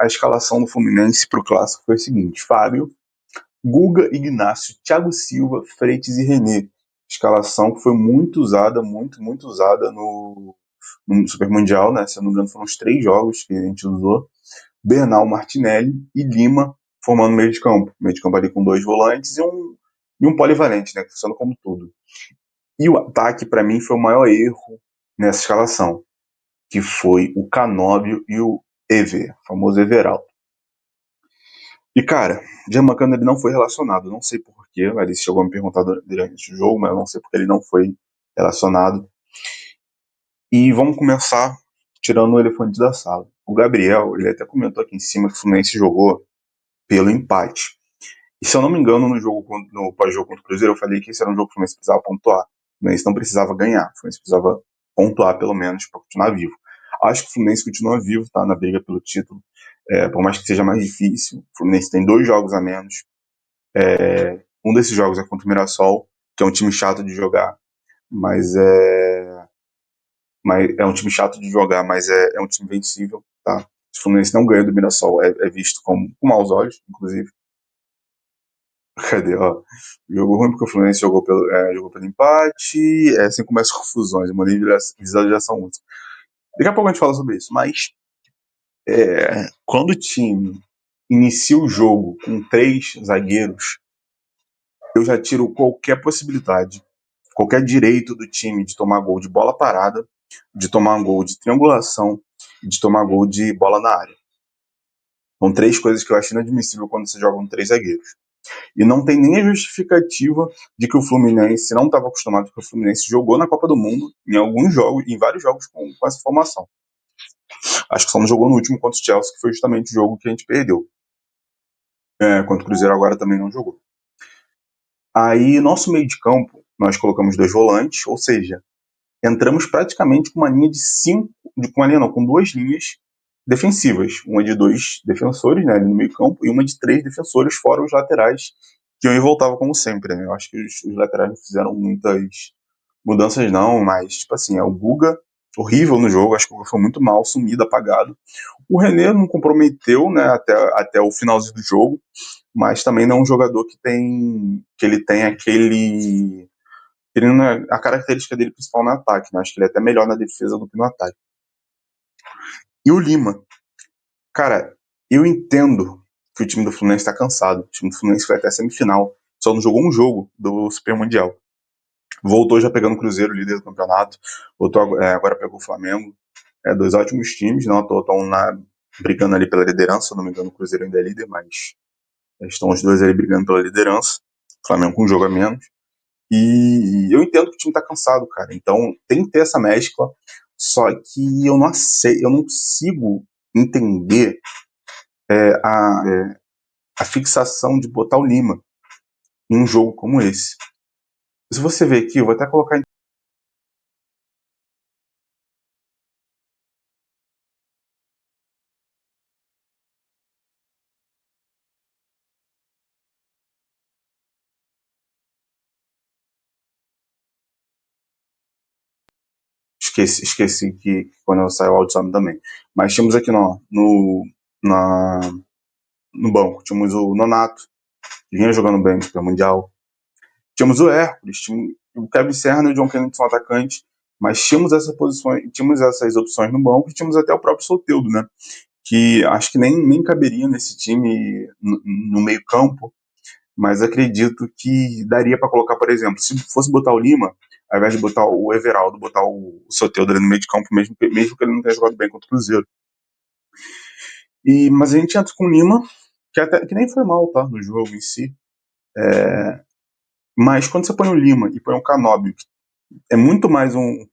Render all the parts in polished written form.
a escalação do Fluminense para o Clássico foi a seguinte: Fábio, Guga, Ignacio, Thiago Silva, Freitas e René. Escalação que foi muito usada, muito usada no Super Mundial, né? Se eu não me engano, foram os 3 jogos que a gente usou. Bernal, Martinelli e Lima formando meio de campo. Meio de campo ali com 2 volantes e um polivalente, né? Que funciona como tudo. E o ataque, para mim, foi o maior erro nessa escalação, que foi o Canóbio e o Ever, o famoso Everaldo. E, cara, Gianmarcano ele não foi relacionado, não sei porquê, ele chegou a me perguntar durante o jogo, mas eu não sei porque ele não foi relacionado. E vamos começar tirando o elefante da sala. O Gabriel, ele até comentou aqui em cima que o Fluminense jogou pelo empate. E se eu não me engano, no pós-jogo contra o Cruzeiro, eu falei que esse era um jogo que o Fluminense precisava pontuar. O Fluminense não precisava ganhar, o Fluminense precisava pontuar pelo menos para continuar vivo. Acho que o Fluminense continua vivo, tá, na briga pelo título, por mais que seja mais difícil. O Fluminense tem 2 jogos a menos. Um desses jogos é contra o Mirassol, que é um time chato de jogar, mas é um time chato de jogar, mas é um time vencível, tá? Se o Fluminense não ganha do Mirassol, é visto com maus olhos, inclusive. Cadê, ó? Jogo ruim porque o Fluminense jogou pelo empate, assim começa as confusões, uma visualização única. Daqui a pouco a gente fala sobre isso, mas quando o time inicia o jogo com 3 zagueiros, eu já tiro qualquer possibilidade, qualquer direito do time de tomar gol de bola parada, de tomar gol de triangulação, de tomar gol de bola na área. São 3 coisas que eu acho inadmissível quando você joga com 3 zagueiros. E não tem nem a justificativa de que o Fluminense não estava acostumado, porque o Fluminense jogou na Copa do Mundo em alguns jogos, em vários jogos com essa formação. Acho que só não jogou no último contra o Chelsea, que foi justamente o jogo que a gente perdeu. Contra o Cruzeiro agora também não jogou. Aí, nosso meio de campo, nós colocamos 2 volantes, ou seja, entramos praticamente com uma linha de 5, com 2 linhas defensivas. Uma de 2 defensores, né, ali no meio campo, e uma de 3 defensores, fora os laterais, que iam e voltavam como sempre, né. Eu acho que os laterais não fizeram muitas mudanças não, mas, tipo assim, o Guga, horrível no jogo, acho que o Guga foi muito mal, sumido, apagado. O René não comprometeu, né, até o finalzinho do jogo, mas também não é um jogador que ele tem a característica dele principal no ataque, né? Acho que ele é até melhor na defesa do que no ataque. E o Lima, cara, eu entendo que o time do Fluminense está cansado. O time do Fluminense foi até a semifinal, só não jogou um jogo do Super Mundial. Voltou já pegando o Cruzeiro, líder do campeonato. Voltou, agora pegou o Flamengo. 2 ótimos times, não estão brigando ali pela liderança. Se eu não me engano, o Cruzeiro ainda é líder, mas estão os 2 ali brigando pela liderança. O Flamengo com um jogo a menos. E eu entendo que o time tá cansado, cara. Então tem que ter essa mescla. Só que eu não consigo entender a fixação de botar o Lima em um jogo como esse. Se você ver aqui, eu vou até colocar. Esqueci que quando eu saio o áudio some também. Mas tínhamos aqui na, no banco, tínhamos o Nonato, que vinha jogando bem no Super Mundial. Tínhamos o Hércules, o Kevin Serra e o John Kennedy são atacantes, mas tínhamos essas opções no banco e tínhamos até o próprio Soteldo, né? Que acho que nem caberia nesse time no meio campo, mas acredito que daria para colocar, por exemplo, se fosse botar o Lima, ao invés de botar o Everaldo, botar o Soteldo ali no meio de campo, mesmo que ele não tenha jogado bem contra o Cruzeiro. Mas a gente entra com o Lima, que nem foi mal, tá, no jogo em si. Mas quando você põe o Lima e põe o Canóbio, é muito mais um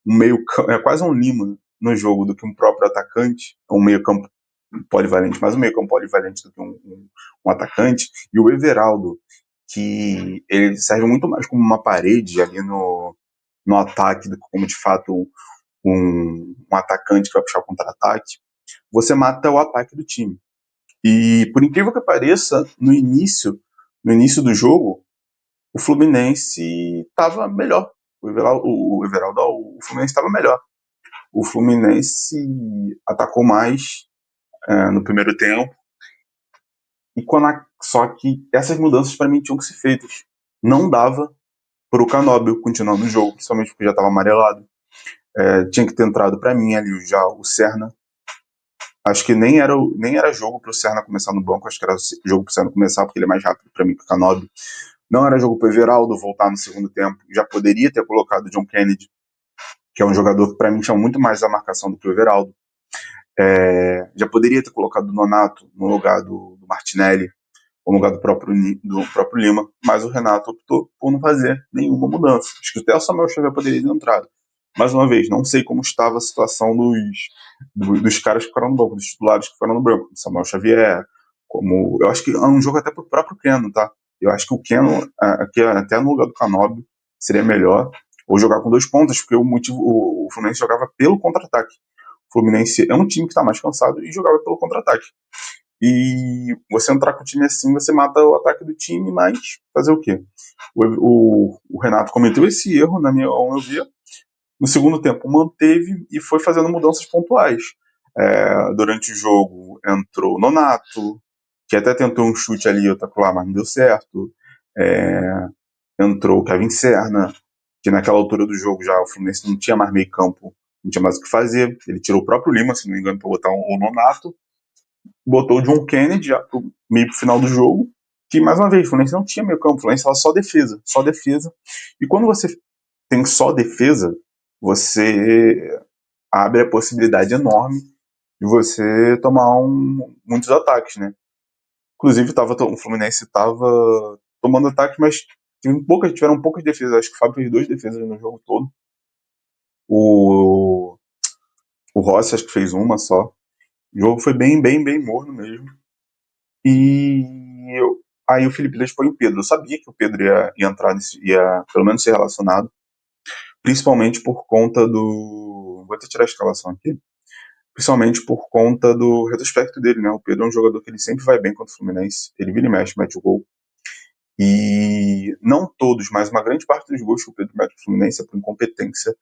meio campo, é quase um Lima no jogo do que um próprio atacante, um meio campo polivalente, mais um meio campo polivalente do que um atacante, e o Everaldo, que ele serve muito mais como uma parede ali no ataque do que como de fato um atacante que vai puxar o contra-ataque, você mata o ataque do time. E por incrível que pareça, no início do jogo, o Fluminense estava melhor. O Fluminense estava melhor. O Fluminense atacou mais, no primeiro tempo. Só que essas mudanças para mim tinham que ser feitas. Não dava para o Canóbio continuar no jogo, principalmente porque já estava amarelado. Tinha que ter entrado para mim ali já o Serna. Acho que nem era jogo para o Serna começar no banco, acho que era jogo para o Serna começar, porque ele é mais rápido para mim que o Canóbio. Não era jogo para o Everaldo voltar no segundo tempo. Já poderia ter colocado o John Kennedy, que é um jogador que para mim chama muito mais a marcação do que o Everaldo. Já poderia ter colocado o Nonato no lugar do Martinelli, ou no lugar do próprio Lima, mas o Renato optou por não fazer nenhuma mudança. Acho que até o Samuel Xavier poderia ter entrado. Mais uma vez, não sei como estava a situação dos caras que ficaram no banco, dos titulares que ficaram no banco, do Samuel Xavier, eu acho que é um jogo até pro próprio Keno, tá? Eu acho que o Keno, aqui, até no lugar do Canóbio, seria melhor, ou jogar com 2 pontas, porque o Fluminense jogava pelo contra-ataque. O Fluminense é um time que está mais cansado e jogava pelo contra-ataque. E você entrar com o time assim, você mata o ataque do time, mas fazer o quê? O Renato cometeu esse erro, ao meu ver. No segundo tempo, manteve e foi fazendo mudanças pontuais. Durante o jogo, entrou o Nonato, que até tentou um chute ali, outro lá, mas não deu certo. Entrou o Kevin Serna, que naquela altura do jogo já o Fluminense não tinha mais meio campo, não tinha mais o que fazer. Ele tirou o próprio Lima, se não me engano, para botar o Nonato. Botou o John Kennedy já meio pro final do jogo, que mais uma vez, o Fluminense não tinha meio campo, o Fluminense estava só defesa, só defesa. E quando você tem só defesa, você abre a possibilidade enorme de você tomar muitos ataques, né? Inclusive, o Fluminense estava tomando ataques, mas tiveram poucas defesas. Acho que o Fábio fez 2 defesas no jogo todo. O, o Rossi acho que fez uma só. O jogo foi bem, bem, bem morno mesmo. E aí o Felipe Luiz põe o Pedro. Eu sabia que o Pedro ia entrar ia pelo menos ser relacionado, principalmente por conta do. Vou até tirar a escalação aqui. Principalmente por conta do retrospecto dele, né? O Pedro é um jogador que ele sempre vai bem contra o Fluminense. Ele vira e mexe, mete o gol. E não todos, mas uma grande parte dos gols que o Pedro mete no Fluminense é por incompetência